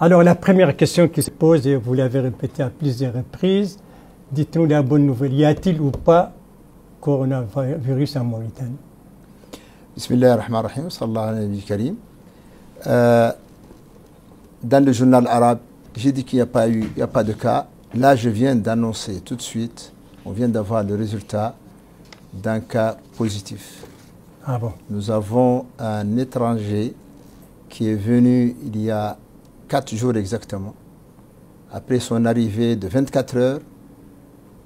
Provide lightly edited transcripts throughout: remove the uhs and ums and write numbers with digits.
Alors la première question qui se pose, et vous l'avez répété à plusieurs reprises, dites-nous la bonne nouvelle. Y a-t-il ou pas coronavirus en Mauritanie? Bismillahirrahmanirrahim, sallallahu alayhi wa karim. Dans le journal arabe, j'ai dit qu'il n'y a pas de cas. Là, je viens d'annoncer tout de suite, on vient d'avoir le résultat d'un cas positif. Ah bon? Nous avons un étranger qui est venu il y a 4 jours exactement. Après son arrivée de 24 heures,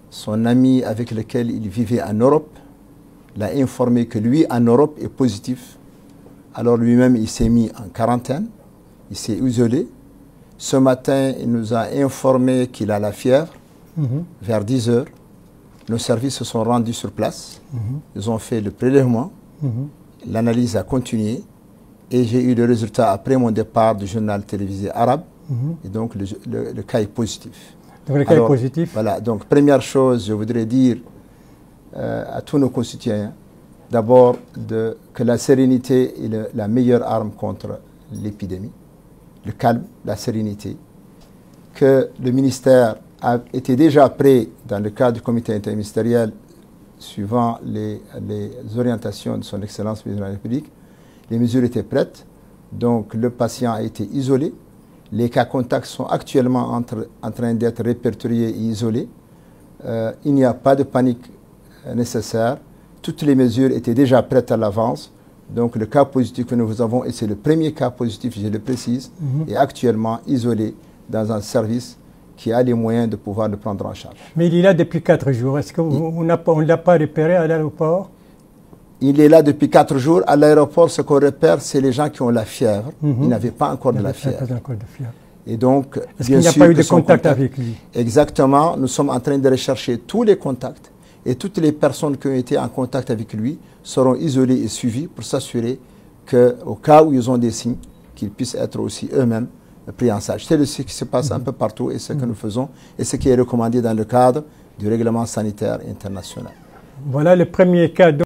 son ami avec lequel il vivait en Europe l'a informé que lui, en Europe, est positif. Alors lui-même, il s'est mis en quarantaine, il s'est isolé. Ce matin, il nous a informé qu'il a la fièvre, vers 10 heures. Nos services se sont rendus sur place. Ils ont fait le prélèvement. L'analyse a continué. Et j'ai eu le résultat après mon départ du journal télévisé arabe. Et donc, le cas est positif. Donc, le cas est positif. Voilà. Donc, première chose, je voudrais dire à tous nos concitoyens, d'abord, que la sérénité est la meilleure arme contre l'épidémie. Le calme, la sérénité. Que le ministère a été déjà prêt, dans le cadre du comité interministériel, suivant les orientations de son Excellence président de la République. Les mesures étaient prêtes, donc le patient a été isolé. Les cas contacts sont actuellement en train d'être répertoriés et isolés. Il n'y a pas de panique nécessaire. Toutes les mesures étaient déjà prêtes à l'avance. Donc le cas positif que nous avons, et c'est le premier cas positif, je le précise, est actuellement isolé dans un service qui a les moyens de pouvoir le prendre en charge. Mais il est là depuis 4 jours. Est-ce qu'on ne l'a pas repéré à l'aéroport? Il est là depuis 4 jours. À l'aéroport, ce qu'on repère, c'est les gens qui ont la fièvre. Il n'avait pas encore de la fièvre. Et donc, est-ce qu'il n'y a pas eu de contact avec lui? Exactement. Nous sommes en train de rechercher tous les contacts. Et toutes les personnes qui ont été en contact avec lui seront isolées et suivies pour s'assurer qu'au cas où ils ont des signes, qu'ils puissent être aussi eux-mêmes pris en charge. C'est ce qui se passe un peu partout et ce que nous faisons et ce qui est recommandé dans le cadre du règlement sanitaire international. Voilà le premier cas.